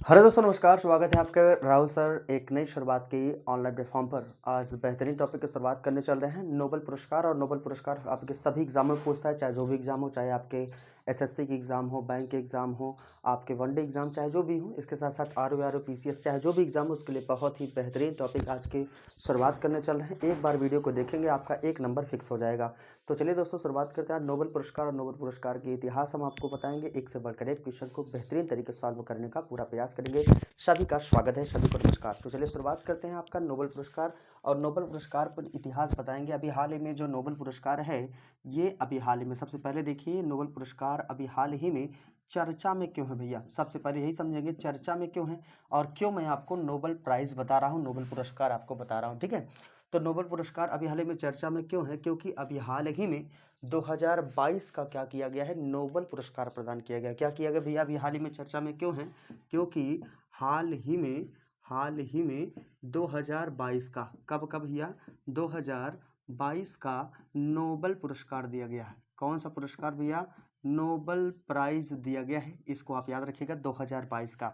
Hello दोस्तों, नमस्कार। स्वागत है आपका राहुल सर एक नई शुरुआत की ऑनलाइन प्लेटफॉर्म पर। आज बेहतरीन टॉपिक की शुरुआत करने चल रहे हैं नोबेल पुरस्कार। और नोबेल पुरस्कार आपके सभी एग्जामों में पूछता है, चाहे जो भी एग्जाम हो, चाहे आपके एसएससी की एग्जाम हो, बैंक के एग्जाम हो, आपके वनडे एग्जाम चाहे जो भी हो। इसके साथ साथ आरओ पीसीएस चाहे जो भी एग्जाम हो, उसके लिए बहुत ही बेहतरीन टॉपिक आज की शुरुआत करने चल रहे हैं। एक बार वीडियो को देखेंगे, आपका एक नंबर फिक्स हो जाएगा। तो चलिए दोस्तों, शुरुआत करते हैं। नोबेल पुरस्कार और नोबेल पुरस्कार के इतिहास हम आपको बताएंगे। एक से बढ़कर एक क्वेश्चन को बेहतरीन तरीके से सॉल्व करने का पूरा प्रयास करेंगे। सभी का स्वागत है, सभी को नमस्कार। तो चलिए शुरुआत करते हैं आपका नोबेल पुरस्कार और नोबेल पुरस्कार पर इतिहास बताएंगे। अभी हाल ही में जो नोबेल पुरस्कार है, ये अभी हाल ही में, सबसे पहले देखिए नोबेल पुरस्कार अभी हाल ही में चर्चा में क्यों है भैया। सबसे पहले यही समझेंगे चर्चा में क्यों है और क्यों मैं आपको नोबेल प्राइज बता रहा हूँ, नोबेल पुरस्कार आपको बता रहा हूँ। ठीक है, तो नोबेल पुरस्कार अभी हाल ही में चर्चा में क्यों है, क्योंकि अभी हाल ही में 2022 का क्या किया गया है, नोबेल पुरस्कार प्रदान किया गया। क्या किया गया भैया, अभी हाल ही में चर्चा में क्यों है, क्योंकि हाल ही में 2022 का कब भैया, 2022 का नोबेल पुरस्कार दिया गया है। कौन सा पुरस्कार भैया, नोबेल प्राइज दिया गया है। इसको आप याद रखिएगा, 2022 का।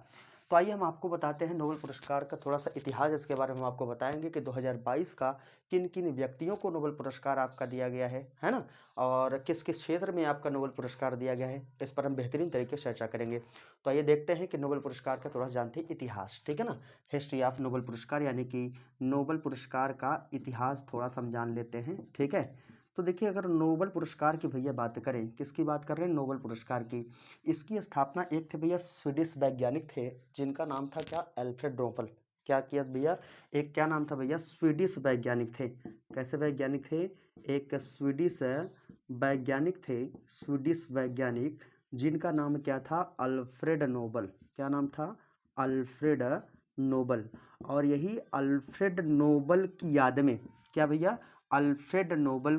तो आइए हम आपको बताते हैं नोबेल पुरस्कार का थोड़ा सा इतिहास। इसके बारे में हम आपको बताएंगे कि 2022 का किन किन व्यक्तियों को नोबेल पुरस्कार आपका दिया गया है ना, और किस किस क्षेत्र में आपका नोबेल पुरस्कार दिया गया है, इस पर हम बेहतरीन तरीके से चर्चा करेंगे। तो आइए देखते हैं कि नोबेल पुरस्कार का थोड़ा जानते हैं इतिहास। ठीक है ना, हिस्ट्री ऑफ नोबेल पुरस्कार, यानी कि नोबेल पुरस्कार का इतिहास थोड़ा सा हम जान लेते हैं। ठीक है, तो देखिए अगर नोबेल पुरस्कार की भैया बात करें, किसकी बात कर रहे हैं, नोबेल पुरस्कार की। इसकी स्थापना एक थे भैया स्वीडिश वैज्ञानिक थे, जिनका नाम था क्या, एल्फ्रेड नोबेल। क्या किया भैया, एक क्या नाम था भैया, स्वीडिश वैज्ञानिक थे। कैसे वैज्ञानिक थे, एक स्वीडिश वैज्ञानिक थे, स्वीडिश वैज्ञानिक, जिनका नाम क्या था, अल्फ्रेड नोबेल। क्या नाम था, अल्फ्रेड नोबेल। और यही अल्फ्रेड नोबेल की याद में, क्या भैया, अल्फ्रेड नोबेल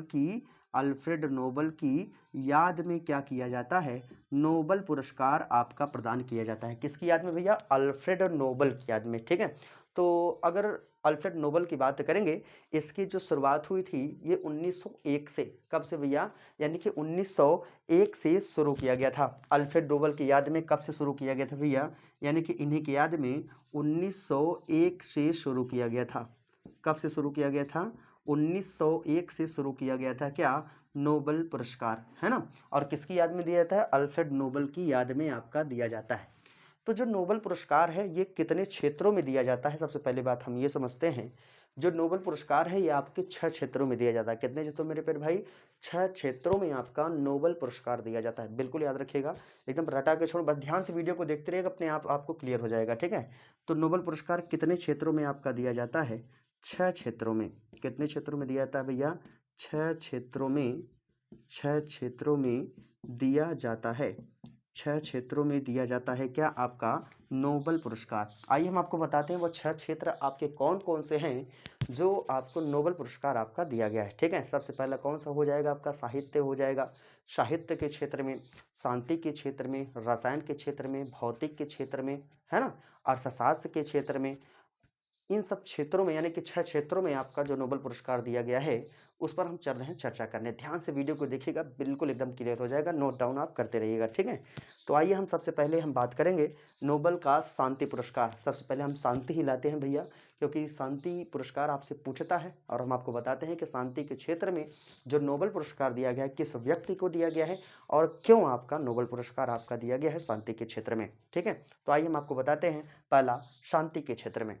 की याद में क्या किया जाता है, नोबेल पुरस्कार आपका प्रदान किया जाता है। किसकी याद में भैया, अल्फ्रेड नोबेल की याद में। ठीक है, तो अगर अल्फ्रेड नोबेल की बात करेंगे, इसकी जो शुरुआत हुई थी ये 1901 से, कब से भैया, यानी कि 1901 से शुरू किया गया था। अल्फ्रेड नोबेल की याद में कब से शुरू किया गया था भैया, यानी कि इन्हीं की याद में 1901 से शुरू किया गया था। कब से शुरू किया गया था, 1901 से शुरू किया गया था क्या, नोबेल पुरस्कार, है ना। और किसकी याद में दिया जाता है, अल्फ्रेड नोबेल की याद में आपका दिया जाता है। तो जो नोबेल पुरस्कार है ये कितने क्षेत्रों में दिया जाता है, सबसे पहले बात हम ये समझते हैं। जो नोबेल पुरस्कार है ये आपके 6 क्षेत्रों में दिया जाता है। कितने क्षेत्रों मेरे प्यारे भाई, 6 क्षेत्रों में आपका नोबेल पुरस्कार दिया जाता है। बिल्कुल याद रखिएगा, एकदम रटा के छोड़, बस ध्यान से वीडियो को देखते रहिएगा, अपने आप आपको क्लियर हो जाएगा। ठीक है, तो नोबेल पुरस्कार कितने क्षेत्रों में आपका दिया जाता है, 6 क्षेत्रों में। कितने क्षेत्रों में दिया जाता है भैया, 6 क्षेत्रों में, 6 क्षेत्रों में दिया जाता है। 6 क्षेत्रों में दिया जाता है क्या, आपका नोबेल पुरस्कार। आइए हम आपको बताते हैं वो 6 क्षेत्र आपके कौन कौन से हैं जो आपको नोबेल पुरस्कार आपका दिया गया है। ठीक है, सबसे पहला कौन सा हो जाएगा, आपका साहित्य हो जाएगा। साहित्य के क्षेत्र में, शांति के क्षेत्र में, रसायन के क्षेत्र में, भौतिक के क्षेत्र में, है ना, अर्थशास्त्र के क्षेत्र में, इन सब क्षेत्रों में, यानी कि 6 क्षेत्रों में आपका जो नोबेल पुरस्कार दिया गया है, उस पर हम चल रहे हैं चर्चा करने। ध्यान से वीडियो को देखिएगा, बिल्कुल एकदम क्लियर हो जाएगा, नोट डाउन आप करते रहिएगा। ठीक है, तो आइए हम सबसे पहले हम बात करेंगे नोबेल का शांति पुरस्कार। सबसे पहले हम शांति ही लाते हैं भैया, क्योंकि शांति पुरस्कार आपसे पूछता है और हम आपको बताते हैं कि शांति के क्षेत्र में जो नोबेल पुरस्कार दिया गया है, किस व्यक्ति को दिया गया है और क्यों आपका नोबेल पुरस्कार आपका दिया गया है शांति के क्षेत्र में। ठीक है, तो आइए हम आपको बताते हैं। पहला, शांति के क्षेत्र में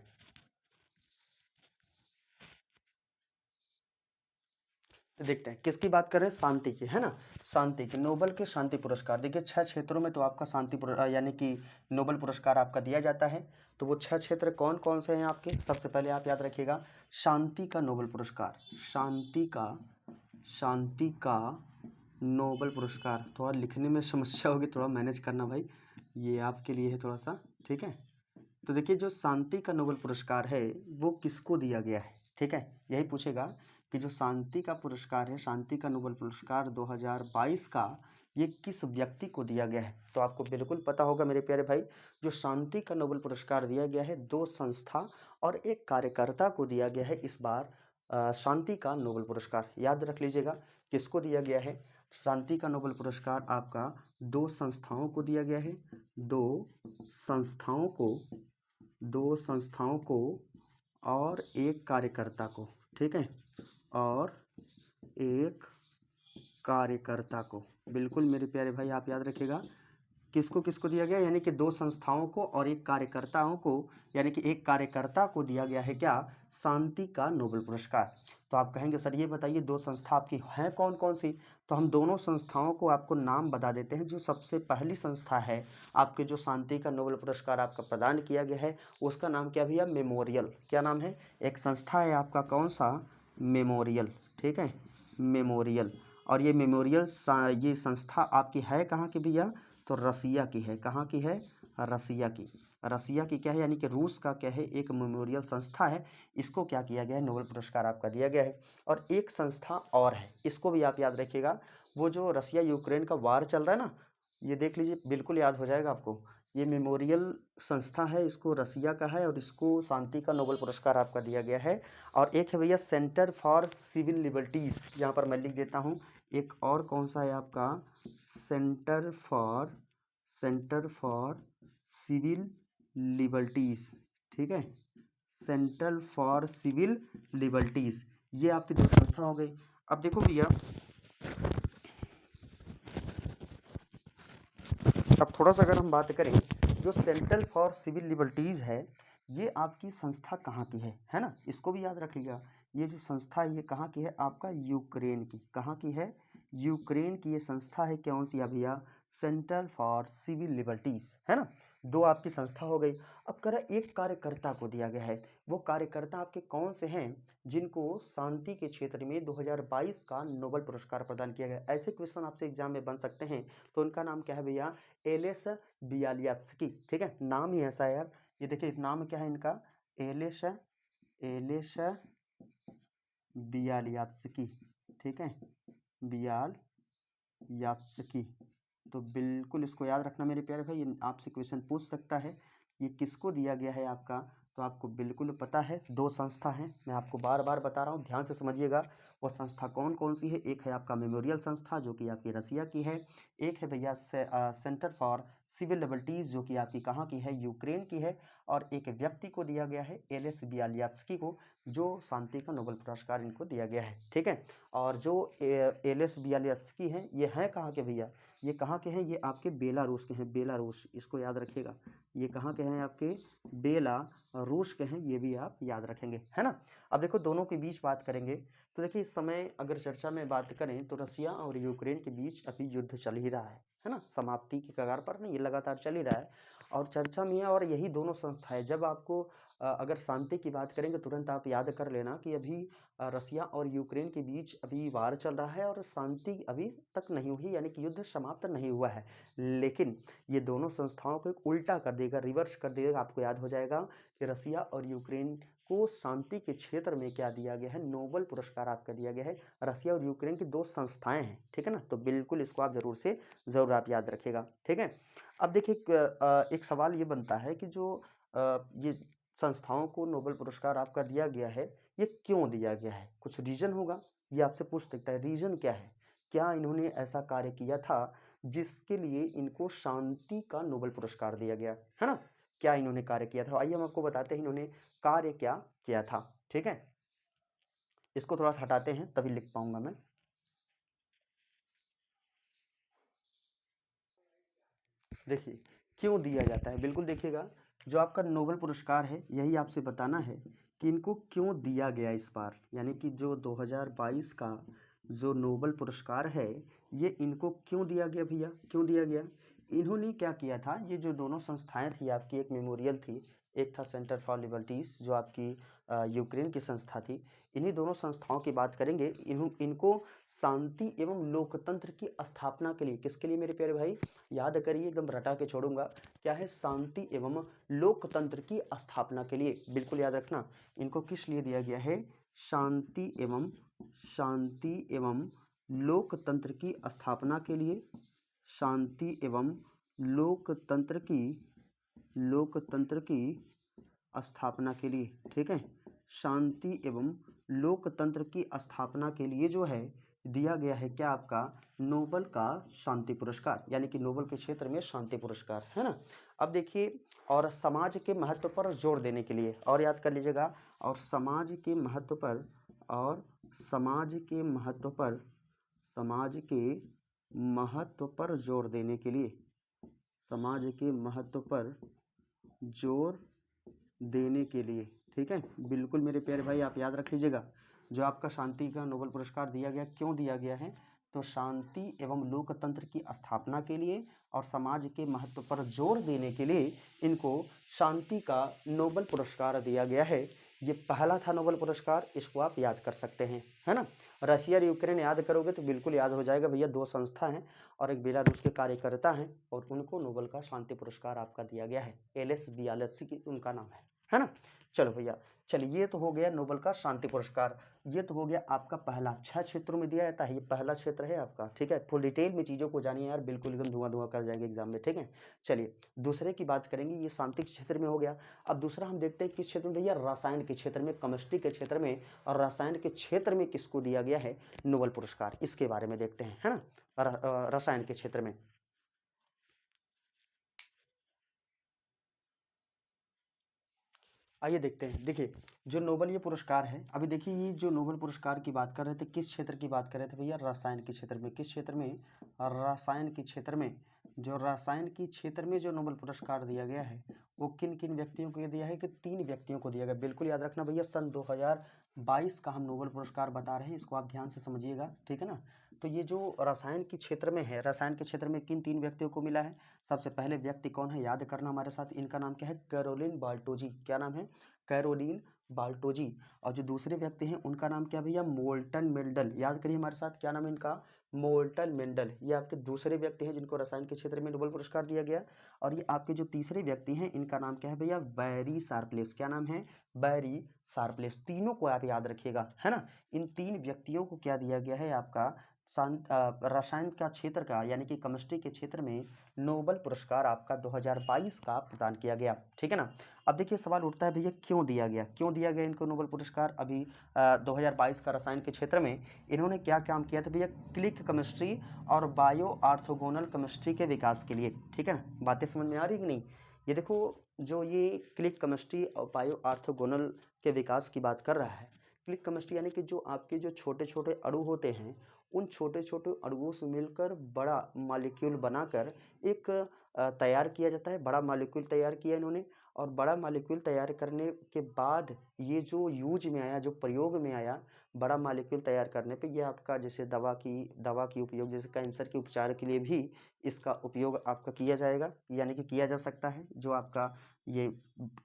देखते हैं किसकी बात कर रहे हैं, शांति की, है ना। शांति की, नोबेल के शांति पुरस्कार। देखिए 6 क्षेत्रों में तो आपका यानी कि नोबेल पुरस्कार आपका दिया जाता है। तो वो 6 क्षेत्र कौन कौन से हैं आपके, सबसे पहले आप याद रखिएगा, शांति का नोबेल पुरस्कार, शांति का नोबेल पुरस्कार। थोड़ा लिखने में समस्या होगी, थोड़ा मैनेज करना भाई, ये आपके लिए है थोड़ा सा। ठीक है, तो देखिए जो शांति का नोबेल पुरस्कार है वो किसको दिया गया है। ठीक है, यही पूछेगा कि जो शांति का पुरस्कार है, शांति का नोबेल पुरस्कार 2022 का, ये किस व्यक्ति को दिया गया है। तो आपको बिल्कुल पता होगा मेरे प्यारे भाई, जो शांति का नोबेल पुरस्कार दिया गया है 2 संस्था और एक कार्यकर्ता को दिया गया है इस बार। शांति का नोबेल पुरस्कार याद रख लीजिएगा किसको दिया गया है। शांति का नोबेल पुरस्कार आपका दो संस्थाओं को दिया गया है, दो संस्थाओं को और एक कार्यकर्ता को, ठीक है, और एक कार्यकर्ता को। बिल्कुल मेरे प्यारे भाई आप याद रखिएगा किसको किसको दिया गया, यानी कि दो संस्थाओं को और एक कार्यकर्ताओं को, यानी कि एक कार्यकर्ता को दिया गया है क्या, शांति का नोबेल पुरस्कार। तो आप कहेंगे सर ये बताइए दो संस्था आपकी हैं कौन कौन सी, तो हम दोनों संस्थाओं को आपको नाम बता देते हैं। जो सबसे पहली संस्था है आपके जो शांति का नोबेल पुरस्कार आपका प्रदान किया गया है उसका नाम क्या भैया, मेमोरियल। क्या नाम है, एक संस्था है आपका कौन सा, मेमोरियल, ठीक है, मेमोरियल। और ये मेमोरियल ये संस्था आपकी है कहाँ की भैया, तो रसिया की है। कहाँ की है, रसिया की। रसिया की क्या है, यानी कि रूस का क्या है, एक मेमोरियल संस्था है। इसको क्या किया गया है, नोबेल पुरस्कार आपका दिया गया है। और एक संस्था और है, इसको भी आप याद रखिएगा, वो जो रसिया यूक्रेन का वार चल रहा है ना, ये देख लीजिए बिल्कुल याद हो जाएगा आपको। ये मेमोरियल संस्था है, इसको रसिया का है और इसको शांति का नोबेल पुरस्कार आपका दिया गया है। और एक है भैया सेंटर फॉर सिविल लिबर्टीज़, यहाँ पर मैं लिख देता हूँ। एक और कौन सा है आपका, सेंटर फॉर सिविल लिबर्टीज़, ठीक है, सेंट्रल फॉर सिविल लिबर्टीज़, ये आपकी दो संस्था हो गई। अब देखो भैया, अब थोड़ा सा अगर हम बात करें, जो सेंट्रल फॉर सिविल लिबर्टीज़ है ये आपकी संस्था कहाँ की है ना, इसको भी याद रख लीजिएगा। ये जो संस्था है ये कहाँ की है, आपका यूक्रेन की। कहाँ की है, यूक्रेन की ये संस्था है। कौन सी है भैया, सेंट्रल फॉर सिविल लिबर्टीज़, है ना। दो आपकी संस्था हो गई। अब कह रहा एक कार्यकर्ता को दिया गया है, वो कार्यकर्ता आपके कौन से हैं जिनको शांति के क्षेत्र में 2022 का नोबेल पुरस्कार प्रदान किया गया। ऐसे क्वेश्चन आपसे एग्जाम में बन सकते हैं। तो उनका नाम क्या है भैया, एलेस बियालियात्स्की, ठीक है, नाम ही ऐसा है यार। ये देखिए नाम क्या है इनका, एलेस बियालियात्स्की, ठीक है, बियालियात्स्की। तो बिल्कुल इसको याद रखना मेरे प्यारे भाई, ये आपसे क्वेश्चन पूछ सकता है। ये किसको दिया गया है आपका, तो आपको बिल्कुल पता है। दो संस्था हैं, मैं आपको बार बार बता रहा हूँ, ध्यान से समझिएगा। वो संस्था कौन कौन सी है, एक है आपका मेमोरियल संस्था जो कि आपकी रसिया की है, एक है भैया सेंटर फॉर सिविल लिबर्टीज़ जो कि आपकी कहाँ की है, यूक्रेन की है, और एक व्यक्ति को दिया गया है एलेस बियालियात्स्की को, जो शांति का नोबेल पुरस्कार इनको दिया गया है, ठीक है। और जो एलेस बियालियात्स्की हैं ये हैं कहाँ के भैया, ये कहाँ के हैं, ये आपके बेलारूस के हैं, बेलारूस, इसको याद रखिएगा। ये कहाँ के हैं, आपके बेलारूस के हैं, ये भी आप याद रखेंगे, है ना। अब देखो दोनों के बीच बात करेंगे तो देखिए इस समय अगर चर्चा में बात करें तो रसिया और यूक्रेन के बीच अभी युद्ध चल ही रहा है ना, समाप्ति की कगार पर नहीं, ये लगातार चल ही रहा है और चर्चा में है। और यही दोनों संस्थाएं, जब आपको अगर शांति की बात करेंगे तुरंत आप याद कर लेना कि अभी रसिया और यूक्रेन के बीच अभी वार चल रहा है और शांति अभी तक नहीं हुई, यानी कि युद्ध समाप्त नहीं हुआ है। लेकिन ये दोनों संस्थाओं को एक उल्टा कर देगा, रिवर्स कर देगा। आपको याद हो जाएगा कि रसिया और यूक्रेन को शांति के क्षेत्र में क्या दिया गया है, नोबेल पुरस्कार आपका दिया गया है। रसिया और यूक्रेन की दो संस्थाएं हैं, ठीक है ना, तो बिल्कुल इसको आप जरूर आप याद रखिएगा, ठीक है। अब देखिए एक सवाल ये बनता है कि जो ये संस्थाओं को नोबेल पुरस्कार आपका दिया गया है, ये क्यों दिया गया है, कुछ रीजन होगा, ये आपसे पूछ सकता है रीजन क्या है, क्या इन्होंने ऐसा कार्य किया था जिसके लिए इनको शांति का नोबेल पुरस्कार दिया गया, है ना। क्या इन्होंने कार्य किया था, आइए हम आपको बताते हैं इन्होंने कार्य क्या किया था, ठीक है। इसको थोड़ा सा हटाते हैं तभी लिख पाऊंगा मैं। देखिए क्यों दिया जाता है, बिल्कुल देखिएगा, जो आपका नोबेल पुरस्कार है यही आपसे बताना है कि इनको क्यों दिया गया इस बार, यानी कि जो 2022 का जो नोबेल पुरस्कार है ये इनको क्यों दिया गया भैया, क्यों दिया गया। इन्होंने क्या किया था, ये जो दोनों संस्थाएं थी आपकी, एक मेमोरियल थी, एक था सेंटर फॉर लिबर्टीज़ जो आपकी यूक्रेन की संस्था थी। इन्हीं दोनों संस्थाओं की बात करेंगे। इनको शांति एवं लोकतंत्र की स्थापना के लिए, किसके लिए मेरे प्यारे भाई, याद करिए एकदम रटा के छोड़ूंगा, क्या है, शांति एवं लोकतंत्र की स्थापना के लिए, बिल्कुल याद रखना। इनको किस लिए दिया गया है, शांति एवं लोकतंत्र की स्थापना के लिए, शांति एवं लोकतंत्र की स्थापना के लिए, ठीक है, शांति एवं लोकतंत्र की स्थापना के लिए जो है दिया गया है क्या आपका नोबल का शांति पुरस्कार, यानी कि नोबल के क्षेत्र में शांति पुरस्कार, है ना। अब देखिए, और समाज के महत्व पर जोर देने के लिए, और याद कर लीजिएगा, और समाज के महत्व पर, और समाज के महत्व पर, समाज के महत्व पर जोर देने के लिए, समाज के महत्व पर जोर देने के लिए, ठीक है। बिल्कुल मेरे प्यारे भाई, आप याद रख लीजिएगा, जो आपका शांति का नोबेल पुरस्कार दिया गया, क्यों दिया गया है, तो शांति एवं लोकतंत्र की स्थापना के लिए और समाज के महत्व पर जोर देने के लिए इनको शांति का नोबेल पुरस्कार दिया गया है। ये पहला था नोबेल पुरस्कार, इसको आप याद कर सकते हैं, है ना। रशिया और यूक्रेन याद करोगे तो बिल्कुल याद हो जाएगा भैया, दो संस्था हैं और एक बेलारूस के कार्यकर्ता हैं, और उनको नोबेल का शांति पुरस्कार आपका दिया गया है, एलेस बियाल्त्सी की उनका नाम है ना। चलो भैया, चलिए, ये तो हो गया नोबेल का शांति पुरस्कार, ये तो हो गया आपका पहला। 6 क्षेत्रों में दिया जाता है, ये पहला क्षेत्र है आपका, ठीक है। फुल डिटेल में चीज़ों को जानिए यार, बिल्कुल एकदम धुआं धुआं कर जाएंगे एग्जाम में, ठीक है। चलिए दूसरे की बात करेंगे, ये शांति के क्षेत्र में हो गया। अब दूसरा हम देखते हैं किस क्षेत्र में भैया, रसायन के क्षेत्र में, केमिस्ट्री के क्षेत्र में, और रसायन के क्षेत्र में किसको दिया गया है नोबेल पुरस्कार, इसके बारे में देखते हैं, है ना। रसायन के क्षेत्र में आइए देखते हैं। देखिए, जो नोबेल ये पुरस्कार है, अभी देखिए ये जो नोबेल पुरस्कार की बात कर रहे थे, किस क्षेत्र की बात कर रहे थे भैया, रसायन के क्षेत्र में। किस क्षेत्र में, रसायन के क्षेत्र में। जो रसायन के क्षेत्र में जो नोबेल पुरस्कार दिया गया है, वो किन किन व्यक्तियों को दिया है, कि 3 व्यक्तियों को दिया गया। बिल्कुल याद रखना भैया, सन 2022 का हम नोबेल पुरस्कार बता रहे हैं, इसको आप ध्यान से समझिएगा, ठीक है ना। तो ये जो रसायन के क्षेत्र में है, रसायन के क्षेत्र में किन 3 व्यक्तियों को मिला है। सबसे पहले व्यक्ति कौन है, याद करना हमारे साथ, इनका नाम क्या है, कैरोलिन बाल्टोजी। क्या नाम है, कैरोलिन बाल्टोजी। और जो दूसरे व्यक्ति हैं उनका नाम क्या भैया, मोल्टन मेंडल। याद करिए हमारे साथ, क्या नाम है इनका, मोल्टन मेंडल। ये आपके दूसरे व्यक्ति हैं जिनको रसायन के क्षेत्र में नोबेल पुरस्कार दिया गया। और ये आपके जो तीसरे व्यक्ति हैं, इनका नाम क्या है भैया, बैरी शार्पलेस। क्या नाम है, बैरी शार्पलेस। तीनों को आप याद रखिएगा, है ना। इन 3 व्यक्तियों को क्या दिया गया है आपका रसायन का क्षेत्र का, यानी कि केमिस्ट्री के क्षेत्र में नोबेल पुरस्कार आपका 2022 का प्रदान किया गया, ठीक है ना। अब देखिए सवाल उठता है भैया, क्यों दिया गया, क्यों दिया गया इनको नोबेल पुरस्कार। अभी 2022 का रसायन के क्षेत्र में इन्होंने क्या काम किया था भैया, क्लिक केमिस्ट्री और बायो आर्थोगोनल केमिस्ट्री के विकास के लिए, ठीक है ना। बातें समझ में आ रही कि नहीं। ये देखो, जो ये क्लिक केमिस्ट्री और बायो आर्थोगोनल के विकास की बात कर रहा है, क्लिक केमिस्ट्री यानी कि जो आपके जो छोटे छोटे अणु होते हैं, उन छोटे छोटे अणुओं से मिलकर बड़ा मॉलिक्यूल बनाकर एक तैयार किया जाता है। बड़ा मॉलिक्यूल तैयार किया इन्होंने, और बड़ा मॉलिक्यूल तैयार करने के बाद ये जो यूज में आया, जो प्रयोग में आया, बड़ा मॉलिक्यूल तैयार करने पे ये आपका जैसे दवा की उपयोग, जैसे कैंसर के उपचार के लिए भी इसका उपयोग आपका किया जाएगा, यानी कि किया जा सकता है, जो आपका ये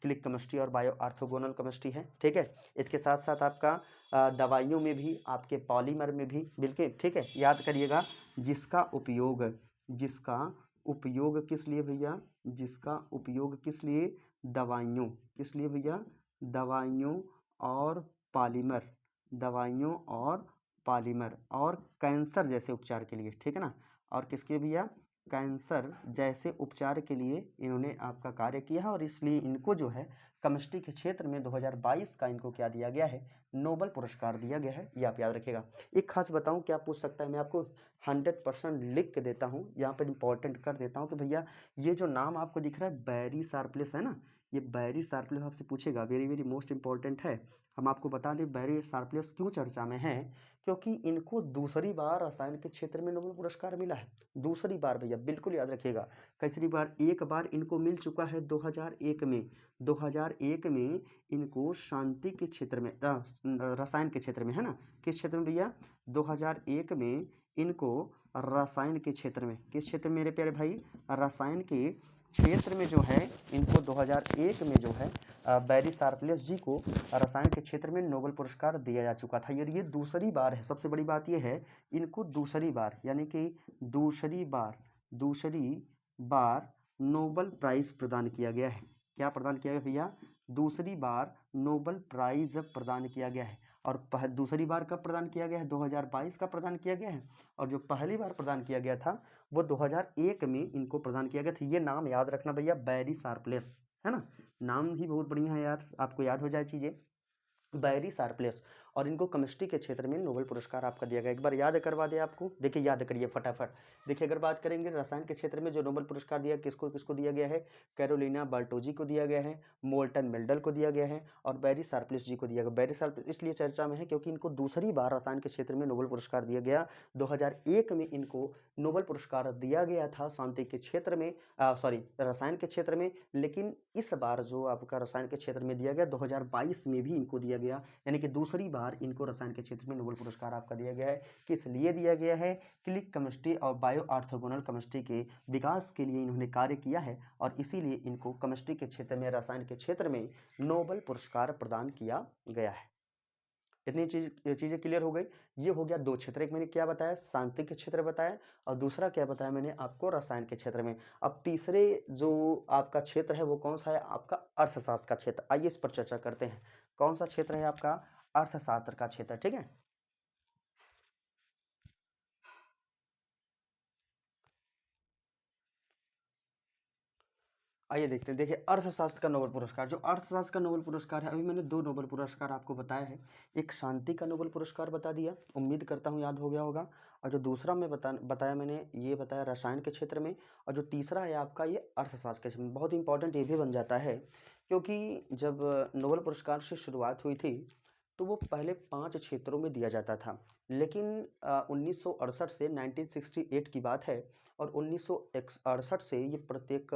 क्लिक केमिस्ट्री और बायो आर्थोगोनल केमिस्ट्री है, ठीक है। इसके साथ साथ आपका दवाइयों में भी, आपके पॉलीमर में भी, बिल्कुल ठीक है, याद करिएगा। जिसका उपयोग, जिसका उपयोग किस लिए भैया, जिसका उपयोग किस लिए, दवाइयों, किस लिए भैया, दवाइयों और पॉलीमर, दवाइयों और पॉलीमर और कैंसर जैसे उपचार के लिए, ठीक है ना। और किसके भैया, कैंसर जैसे उपचार के लिए इन्होंने आपका कार्य किया है, और इसलिए इनको जो है केमिस्ट्री के क्षेत्र में 2022 का इनको क्या दिया गया है, नोबेल पुरस्कार दिया गया है। ये आप याद रखिएगा। एक खास बताऊं, क्या पूछ सकता है, मैं आपको 100% लिख के देता हूं, यहाँ पर इंपॉर्टेंट कर देता हूं कि भैया ये जो नाम आपको दिख रहा है बैरी शार्पलेस, है ना, ये बैरी शार्पलेस आपसे पूछेगा, वेरी वेरी मोस्ट इंपॉर्टेंट है। हम आपको बता दें बैरी शार्पलेस क्यों चर्चा में है, क्योंकि इनको दूसरी बार रसायन के क्षेत्र में नोबेल पुरस्कार मिला है। दूसरी बार भैया, बिल्कुल याद रखिएगा। कैसी बार, एक बार इनको मिल चुका है 2001 में, 2001 में इनको शांति के क्षेत्र में, रसायन के क्षेत्र में, है ना। किस क्षेत्र में भैया, 2001 में इनको रसायन के क्षेत्र में, किस क्षेत्र में मेरे प्यारे भाई, रसायन के क्षेत्र में जो है इनको 2001 में जो है बैरी शार्पलेस जी को रसायन के क्षेत्र में नोबेल पुरस्कार दिया जा चुका था। ये दूसरी बार है। सबसे बड़ी बात ये है, इनको दूसरी बार, यानी कि दूसरी बार नोबेल प्राइज प्रदान किया गया है। क्या प्रदान किया गया भैया, दूसरी बार नोबेल प्राइज प्रदान किया गया है। और दूसरी बार कब प्रदान किया गया है, 2022 का प्रदान किया गया है। और जो पहली बार प्रदान किया गया था वो 2001 में इनको प्रदान किया गया था। ये नाम याद रखना भैया, बैरी शार्पलेस, है ना। नाम ही बहुत बढ़िया है यार, आपको याद हो जाए चीज़ें, बैरी शार्पलेस। और इनको केमिस्ट्री के क्षेत्र में नोबेल पुरस्कार आपका दिया गया। एक बार याद करवा दें आपको, देखिए याद करिए फटाफट। देखिए अगर बात करेंगे रसायन के क्षेत्र में जो नोबेल पुरस्कार दिया किसको किसको दिया गया है, कैरोलिना बाल्टोजी को दिया गया है, मोल्टन मेल्डल को दिया गया है और बैरी शार्प्लिस जी को दिया गया। बैरी शार्प्लिस इसलिए चर्चा में है क्योंकि इनको दूसरी बार रसायन के क्षेत्र में नोबेल पुरस्कार दिया गया। 2001 में इनको नोबेल पुरस्कार दिया गया था शांति के क्षेत्र में, रसायन के क्षेत्र में, लेकिन इस बार जो आपका रसायन के क्षेत्र में दिया गया 2022 में भी इनको दिया गया, यानी कि दूसरी बार इनको रसायन के क्षेत्र में नोबेल पुरस्कार आपका दिया गया है। किस लिए दिया गया है, क्लिक केमिस्ट्री और बायो ऑर्थोगोनल केमिस्ट्री के विकास के लिए इन्होंने कार्य किया है और इसीलिए इनको केमिस्ट्री के क्षेत्र में, रसायन के क्षेत्र में नोबेल पुरस्कार प्रदान किया गया है। इतनी चीज़ें क्लियर हो गई। ये हो गया दो क्षेत्र, एक मैंने क्या बताया, शांति के क्षेत्र बताया और दूसरा क्या बताया मैंने आपको, रसायन के क्षेत्र में। अब तीसरे जो आपका क्षेत्र है वो कौन सा है, आपका अर्थशास्त्र का क्षेत्र। आइए इस पर चर्चा करते हैं। कौन सा क्षेत्र है आपका, अर्थशास्त्र का क्षेत्र, ठीक है। आइए देखते हैं। देखिए अर्थशास्त्र का नोबेल पुरस्कार, जो अर्थशास्त्र का नोबेल पुरस्कार है, अभी मैंने दो नोबेल पुरस्कार आपको बताया है। एक शांति का नोबेल पुरस्कार बता दिया, उम्मीद करता हूँ याद हो गया होगा। और जो दूसरा मैं बताया मैंने, ये बताया रसायन के क्षेत्र में। और जो तीसरा है आपका ये अर्थशास्त्र के क्षेत्र में। बहुत इंपॉर्टेंट ये भी बन जाता है क्योंकि जब नोबेल पुरस्कार से शुरुआत हुई थी तो वो पहले 5 क्षेत्रों में दिया जाता था, लेकिन 1968 से 1968 की बात है और 1968 से ये प्रत्येक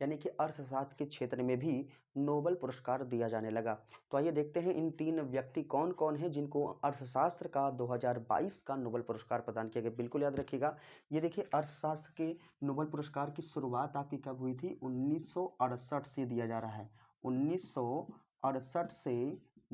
यानी कि अर्थशास्त्र के क्षेत्र में भी नोबेल पुरस्कार दिया जाने लगा। तो आइए देखते हैं इन 3 व्यक्ति कौन-कौन हैं जिनको अर्थशास्त्र का 2022 का नोबेल पुरस्कार प्रदान किया गया। बिल्कुल याद रखिएगा। ये देखिए अर्थशास्त्र के नोबेल पुरस्कार की शुरुआत आपकी कब हुई थी, 1968 से दिया जा रहा है। 1968 से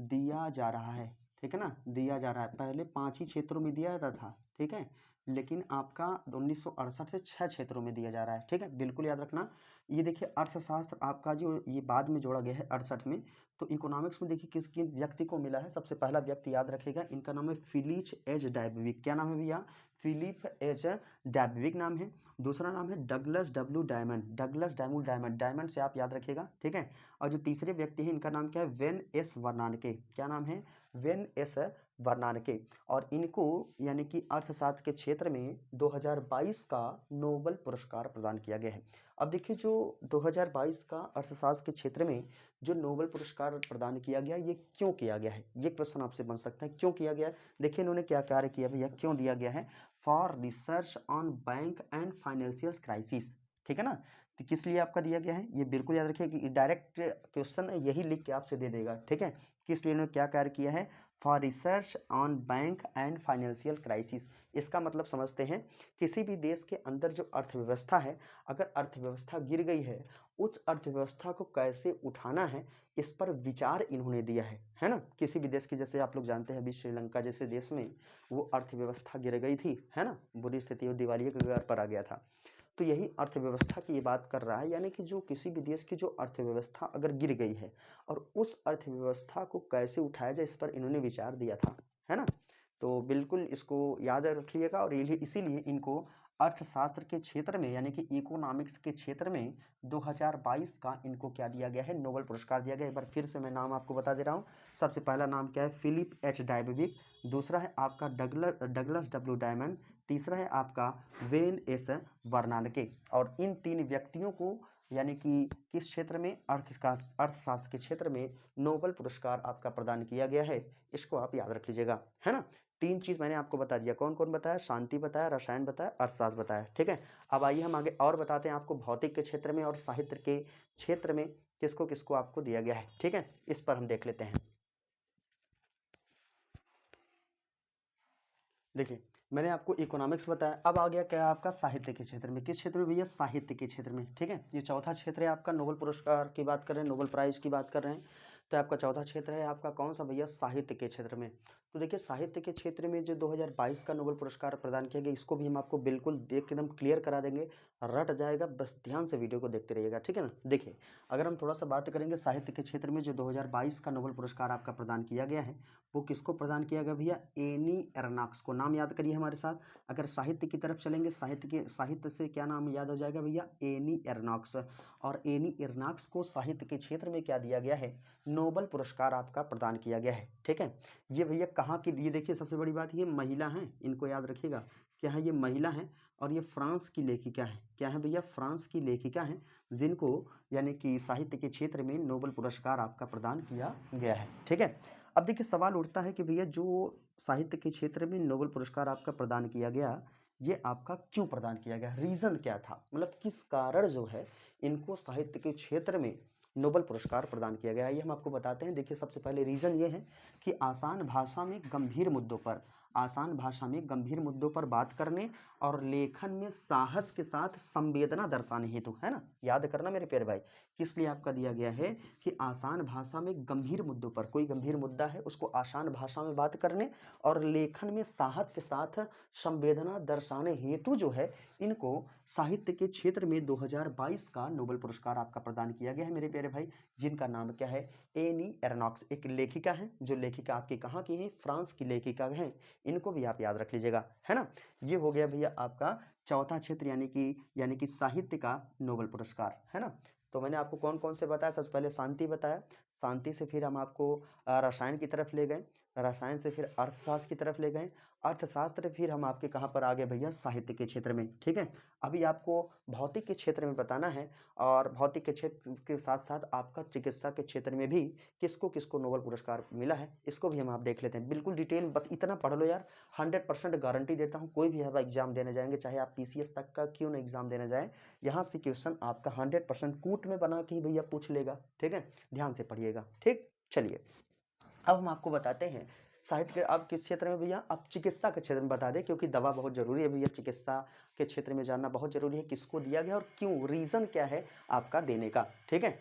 दिया जा रहा है, ठीक है ना, दिया जा रहा है। पहले 5 ही क्षेत्रों में दिया जाता था, ठीक है, लेकिन आपका 1968 से 6 क्षेत्रों में दिया जा रहा है, ठीक है, बिल्कुल याद रखना। ये देखिए अर्थशास्त्र आपका जो ये बाद में जोड़ा गया है 68 में। तो इकोनॉमिक्स में देखिए किस किन व्यक्ति को मिला है। सबसे पहला व्यक्ति याद रखिएगा, इनका नाम है फिलिच एच डैबविक। क्या नाम है भैया, फिलिप एच डैबविक नाम है। दूसरा नाम है Douglas W diamond, Douglas W diamond, diamond से आप याद रखिएगा, ठीक है। और जो तीसरे व्यक्ति हैं इनका नाम क्या है, वेन एस वर्नानके। क्या नाम है, वेन एस वर्नानके। और इनको यानी कि अर्थशास्त्र के क्षेत्र में 2022 का नोबेल पुरस्कार प्रदान किया गया है। अब देखिए जो 2022 का अर्थशास्त्र के क्षेत्र में जो नोबेल पुरस्कार प्रदान किया गया, ये क्यों किया गया है, ये क्वेश्चन आपसे बन सकता है, क्यों किया गया है। देखिए इन्होंने क्या कार्य किया भैया, क्यों दिया गया है, for research on bank and financial crisis, ठीक है ना। तो किस लिए आपका दिया गया है, ये बिल्कुल याद रखिए कि डायरेक्ट क्वेश्चन यही लिख के आपसे दे देगा, ठीक है। किस लिए इन्होंने क्या कार्य किया है, for research on bank and financial crisis. इसका मतलब समझते हैं, किसी भी देश के अंदर जो अर्थव्यवस्था है, अगर अर्थव्यवस्था गिर गई है, उस अर्थव्यवस्था को कैसे उठाना है, इस पर विचार इन्होंने दिया है ना। किसी भी देश की, जैसे आप लोग जानते हैं अभी श्रीलंका जैसे देश में वो अर्थव्यवस्था गिर गई थी, है ना, बुरी स्थिति, दिवालिया के कगार पर आ गया था। तो यही अर्थव्यवस्था की ये बात कर रहा है, यानी कि जो किसी भी देश की जो अर्थव्यवस्था अगर गिर गई है और उस अर्थव्यवस्था को कैसे उठाया जाए, इस पर इन्होंने विचार दिया था, है ना। तो बिल्कुल इसको याद रखिएगा। और इसीलिए इनको अर्थशास्त्र के क्षेत्र में यानी कि इकोनॉमिक्स के क्षेत्र में 2022 का इनको क्या दिया गया है, नोबेल पुरस्कार दिया गया। एक बार फिर से मैं नाम आपको बता दे रहा हूँ। सबसे पहला नाम क्या है, फिलिप एच डायबविक। दूसरा है आपका डगलस डब्ल्यू डायमंड। तीसरा है आपका वेन एस वर्नानके। और इन 3 व्यक्तियों को यानी कि किस क्षेत्र में, अर्थशास्त्र के क्षेत्र में नोबेल पुरस्कार आपका प्रदान किया गया है। इसको आप याद रख लीजिएगा, है ना। 3 चीज़ मैंने आपको बता दिया, कौन कौन बताया, शांति बताया, रसायन बताया, अर्थशास्त्र बताया, ठीक है। अब आइए हम आगे और बताते हैं आपको भौतिक के क्षेत्र में और साहित्य के क्षेत्र में किसको किसको आपको दिया गया है, ठीक है। इस पर हम देख लेते हैं। देखिए मैंने आपको इकोनॉमिक्स बताया, अब आ गया क्या आपका साहित्य के क्षेत्र में। किस क्षेत्र में भैया, साहित्य के क्षेत्र में, ठीक है। ये चौथा क्षेत्र है आपका, नोबेल पुरस्कार की बात कर रहे हैं, नोबेल प्राइज की बात कर रहे हैं। तो आपका चौथा क्षेत्र है आपका कौन सा भैया, साहित्य के क्षेत्र में। तो देखिए साहित्य के क्षेत्र में जो 2022 का नोबेल पुरस्कार प्रदान किया गया, इसको भी हम आपको बिल्कुल देख के एकदम क्लियर करा देंगे, रट जाएगा, बस ध्यान से वीडियो को देखते रहिएगा, ठीक है ना। देखिए अगर हम थोड़ा सा बात करेंगे साहित्य के क्षेत्र में जो 2022 का नोबेल पुरस्कार आपका प्रदान किया गया है, वो किसको प्रदान किया गया भैया? एनी एर्नाक्स को। नाम याद करिए हमारे साथ। अगर साहित्य की तरफ चलेंगे, साहित्य से क्या नाम याद हो जाएगा भैया? एनी एर्नाक्स। और एनी एर्नाक्स को साहित्य के क्षेत्र में क्या दिया गया है? नोबल पुरस्कार आपका प्रदान किया गया है। ठीक है, ये भैया कहाँ की? ये देखिए सबसे बड़ी बात, ये महिला हैं, इनको याद रखिएगा। क्या है? ये महिला हैं और ये फ्रांस की लेखिका है। क्या है भैया? फ्रांस की लेखिका हैं, जिनको यानी कि साहित्य के क्षेत्र में नोबेल पुरस्कार आपका प्रदान किया गया है। ठीक है, अब देखिए सवाल उठता है कि भैया जो साहित्य के क्षेत्र में नोबेल पुरस्कार आपका प्रदान किया गया, ये आपका क्यों प्रदान किया गया? रीज़न क्या था? मतलब किस कारण जो है इनको साहित्य के क्षेत्र में नोबेल पुरस्कार प्रदान किया गया? ये हम आपको बताते हैं। देखिए सबसे पहले रीज़न ये है कि आसान भाषा में गंभीर मुद्दों पर बात करने और लेखन में साहस के साथ संवेदना दर्शाने हेतु, है ना, याद करना मेरे प्यारे भाई, किस लिए आपका दिया गया है कि आसान भाषा में गंभीर मुद्दों पर, कोई गंभीर मुद्दा है उसको आसान भाषा में बात करने और लेखन में साहस के साथ संवेदना दर्शाने हेतु जो है इनको साहित्य के क्षेत्र में 2022 का नोबेल पुरस्कार आपका प्रदान किया गया है मेरे प्यारे भाई, जिनका नाम क्या है? एनी एर्नॉक्स। एक लेखिका है, जो लेखिका आपकी कहाँ की है? फ्रांस की लेखिका है। इनको भी आप याद रख लीजिएगा, है ना। ये हो गया भैया आपका चौथा क्षेत्र, यानी कि साहित्य का नोबेल पुरस्कार, है ना। तो मैंने आपको कौन कौन से बताया? सबसे पहले शांति बताया, शांति से फिर हम आपको रसायन की तरफ ले गए, रसायन से फिर अर्थशास्त्र की तरफ ले गए, अर्थशास्त्र फिर हम आपके कहाँ पर आ गए भैया? साहित्य के क्षेत्र में। ठीक है, अभी आपको भौतिक के क्षेत्र में बताना है, और भौतिक के क्षेत्र के साथ साथ आपका चिकित्सा के क्षेत्र में भी किसको किसको नोबेल पुरस्कार मिला है, इसको भी हम आप देख लेते हैं। बिल्कुल डिटेल, बस इतना पढ़ लो यार, 100% गारंटी देता हूँ, कोई भी अब एग्जाम देने जाएंगे, चाहे आप पीसीएस तक का क्यों ना एग्जाम देने जाए, यहाँ से क्वेश्चन आपका 100% कूट में बना के ही भैया पूछ लेगा। ठीक है, ध्यान से पढ़िएगा। ठीक, चलिए अब हम आपको बताते हैं साहित्य के, अब किस क्षेत्र में भैया? अब चिकित्सा के क्षेत्र में बता दें, क्योंकि दवा बहुत जरूरी है भैया, चिकित्सा के क्षेत्र में जानना बहुत जरूरी है, किसको दिया गया और क्यों, रीजन क्या है आपका देने का। ठीक है,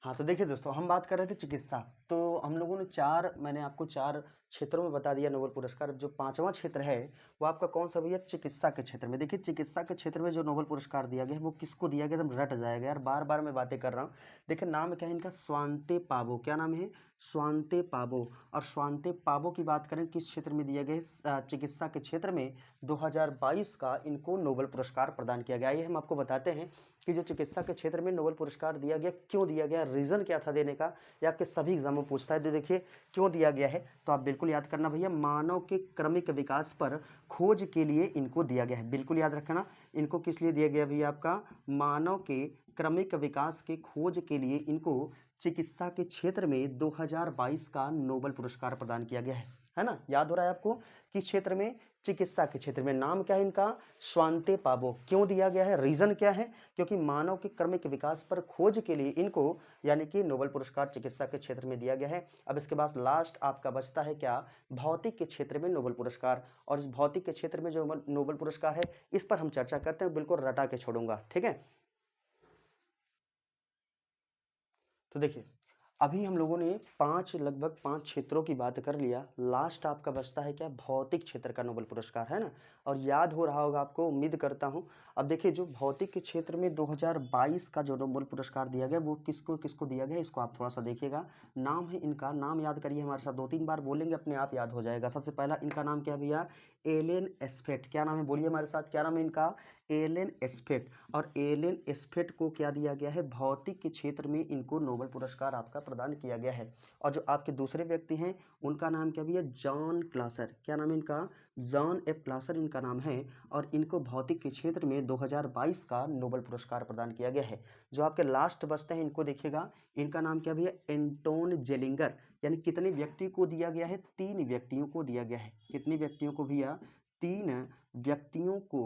हाँ तो देखिए दोस्तों, हम बात कर रहे थे चिकित्सा, तो हम लोगों ने मैंने आपको 4 क्षेत्रों में बता दिया नोबेल पुरस्कार। जो 5वां क्षेत्र है वो आपका कौन सा भैया? चिकित्सा के क्षेत्र में। देखिए चिकित्सा के क्षेत्र में जो नोबेल पुरस्कार दिया गया है वो किसको दिया गया? एकदम रट जाएगा यार, बार बार मैं बातें कर रहा हूँ। देखिए नाम क्या है इनका? स्वांते पाबो। क्या नाम है? स्वांते पाबो। और स्वांते पाबो की बात करें किस क्षेत्र में दिया गया है? चिकित्सा के क्षेत्र में 2022 का इनको नोबेल पुरस्कार प्रदान किया गया। ये हम आपको बताते हैं कि जो चिकित्सा के क्षेत्र में नोबेल पुरस्कार दिया गया, क्यों दिया गया, रीजन क्या था देने का, या आपके सभी एग्जाम में पूछता है। तो देखिए क्यों दिया गया है, तो आप बिल्कुल याद करना भैया, मानव के क्रमिक विकास पर खोज के लिए इनको दिया गया है। बिल्कुल याद रखना, इनको किस लिए दिया गया भैया? आपका मानव के क्रमिक विकास के खोज के लिए इनको चिकित्सा के क्षेत्र में 2022 का नोबेल पुरस्कार प्रदान किया गया है ना। याद हो रहा है आपको? किस क्षेत्र में? चिकित्सा के क्षेत्र में। नाम क्या है इनका? स्वांते पाबो। क्यों दिया गया है, रीजन क्या है? क्योंकि मानव के क्रमिक विकास पर खोज के लिए इनको यानी कि नोबेल पुरस्कार चिकित्सा के क्षेत्र में दिया गया है। अब इसके बाद लास्ट आपका बचता है क्या? भौतिक के क्षेत्र में नोबेल पुरस्कार। और इस भौतिक के क्षेत्र में जो नोबेल पुरस्कार है इस पर हम चर्चा करते हैं, बिल्कुल रटा के छोड़ूंगा। ठीक है, तो देखिए अभी हम लोगों ने लगभग 5 क्षेत्रों की बात कर लिया। लास्ट आपका बचता है क्या? भौतिक क्षेत्र का नोबेल पुरस्कार, है ना। और याद हो रहा होगा आपको, उम्मीद करता हूं। अब देखिए जो भौतिक के क्षेत्र में 2022 का जो नोबेल पुरस्कार दिया गया वो किसको किसको दिया गया, इसको आप थोड़ा सा देखिएगा। नाम है इनका, नाम याद करिए हमारे साथ, 2-3 बार बोलेंगे अपने आप याद हो जाएगा। सबसे पहला इनका नाम क्या है भैया? एलेन एस्फेट। क्या नाम है? बोलिए हमारे साथ, क्या नाम है इनका? एलेन एस्फेट। और एलेन एस्फेट को क्या दिया गया है? भौतिक के क्षेत्र में इनको नोबेल पुरस्कार आपका प्रदान किया गया है। और जो आपके दूसरे व्यक्ति हैं उनका नाम क्या भैया? जॉन क्लासर। क्या नाम है इनका? जॉन एफ क्लासर इनका नाम है। और इनको भौतिक के क्षेत्र में 2022 का नोबेल पुरस्कार प्रदान किया गया है। जो आपके लास्ट बचते हैं इनको देखिएगा, इनका नाम क्या भैया? एंटोन जेलिंगर। यानी कितने व्यक्ति को दिया गया है? 3 व्यक्तियों को दिया गया है। कितने व्यक्तियों को भैया? 3 व्यक्तियों को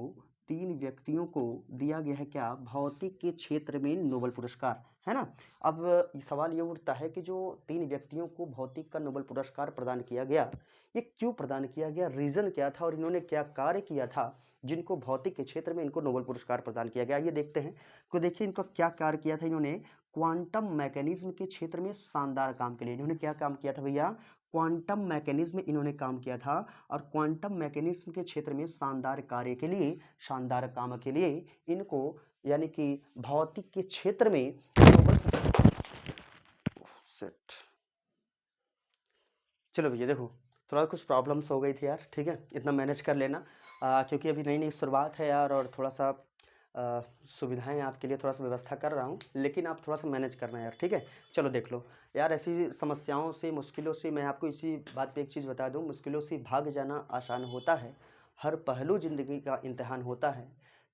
3 व्यक्तियों को दिया गया है क्या? भौतिक के क्षेत्र में नोबेल पुरस्कार, है ना। अब सवाल ये उठता है कि जो 3 व्यक्तियों को भौतिक का नोबेल पुरस्कार प्रदान किया गया, ये क्यों प्रदान किया गया, रीजन क्या था और इन्होंने क्या कार्य किया था जिनको भौतिक के क्षेत्र में इनको नोबेल पुरस्कार प्रदान किया गया, ये देखते हैं। तो देखिए इनका क्या कार्य किया था इन्होंने? क्वांटम मैकेनिज्म के क्षेत्र में शानदार काम के लिए इन्होंने क्या काम किया था भैया? क्वांटम मैकेनिज्म में इन्होंने काम किया था। और क्वांटम मैकेनिज्म के क्षेत्र में शानदार कार्य के लिए, शानदार काम के लिए इनको यानी कि भौतिक के क्षेत्र में नोबेल सेट चलो भैया देखो, थोड़ा कुछ प्रॉब्लम्स हो गई थी यार, ठीक है, इतना मैनेज कर लेना। क्योंकि अभी नई नई शुरुआत है यार, और थोड़ा सा सुविधाएं आपके लिए थोड़ा सा व्यवस्था कर रहा हूँ, लेकिन आप थोड़ा सा मैनेज करना यार, ठीक है। चलो देख लो यार, ऐसी समस्याओं से, मुश्किलों से मैं आपको इसी बात पे एक चीज़ बता दूँ, मुश्किलों से भाग जाना आसान होता है। हर पहलू ज़िंदगी का इम्तिहान होता है।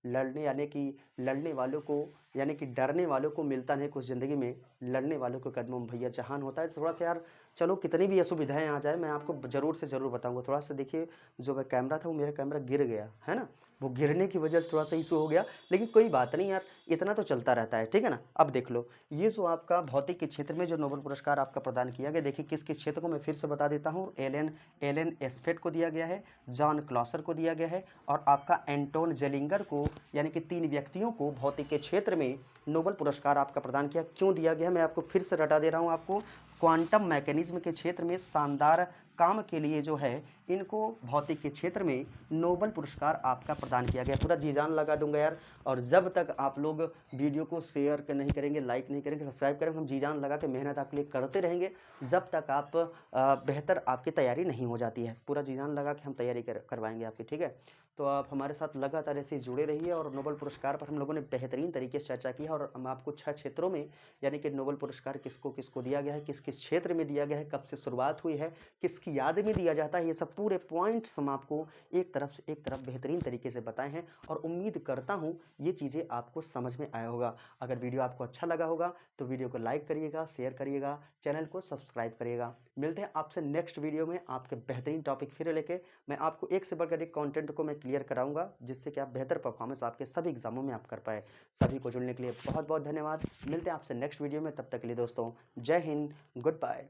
लड़ने वालों को, यानी कि डरने वालों को मिलता नहीं कुछ ज़िंदगी में, लड़ने वालों के कदमों में भैया जहान होता है। तो थोड़ा सा यार, चलो कितनी भी असुविधाएं आ जाए, मैं आपको ज़रूर से ज़रूर बताऊंगा। थोड़ा सा देखिए, जो मैं कैमरा था वो मेरा कैमरा गिर गया है ना, वो गिरने की वजह से थोड़ा सा इशू हो गया, लेकिन कोई बात नहीं यार, इतना तो चलता रहता है, ठीक है ना। अब देख लो, ये जो आपका भौतिक के क्षेत्र में जो नोबेल पुरस्कार आपका प्रदान किया गया, देखिए किस किस क्षेत्र को मैं फिर से बता देता हूँ। एलन एस्फेट को दिया गया है, जॉन क्लॉसर को दिया गया है, और आपका एंटोन जेलिंगर को, यानी कि 3 व्यक्तियों को भौतिक के क्षेत्र में नोबेल पुरस्कार आपका प्रदान किया। क्यों दिया गया, मैं आपको फिर से रटा दे रहा हूँ आपको। क्वांटम मैकेनिज्म के क्षेत्र में शानदार काम के लिए जो है, इनको भौतिक के क्षेत्र में नोबेल पुरस्कार आपका प्रदान किया गया। पूरा जी जान लगा दूंगा यार, और जब तक आप लोग वीडियो को शेयर नहीं करेंगे, लाइक नहीं करेंगे, सब्सक्राइब करेंगे, हम जी जान लगा के मेहनत आपके लिए करते रहेंगे, जब तक आप बेहतर आपकी तैयारी नहीं हो जाती है। पूरा जी जान लगा के हम तैयारी करवाएंगे आपकी, ठीक है। तो आप हमारे साथ लगातार ऐसे जुड़े रहिए, और नोबेल पुरस्कार पर हम लोगों ने बेहतरीन तरीके से चर्चा की है, और हम आपको 6 क्षेत्रों में, यानी कि नोबेल पुरस्कार किसको किसको दिया गया है, किस किस क्षेत्र में दिया गया है, कब से शुरुआत हुई है, किसकी याद में दिया जाता है, ये सब पूरे पॉइंट्स हम आपको एक तरफ से एक तरफ बेहतरीन तरीके से बताए हैं, और उम्मीद करता हूँ ये चीज़ें आपको समझ में आया होगा। अगर वीडियो आपको अच्छा लगा होगा तो वीडियो को लाइक करिएगा, शेयर करिएगा, चैनल को सब्सक्राइब करिएगा। मिलते हैं आपसे नेक्स्ट वीडियो में आपके बेहतरीन टॉपिक फिर लेके। मैं आपको एक से बढ़कर एक कंटेंट को मैं क्लियर कराऊंगा, जिससे कि आप बेहतर परफॉर्मेंस आपके सभी एग्जामों में आप कर पाए। सभी को जुड़ने के लिए बहुत बहुत धन्यवाद। मिलते हैं आपसे नेक्स्ट वीडियो में, तब तक के लिए दोस्तों, जय हिंद, गुड बाय।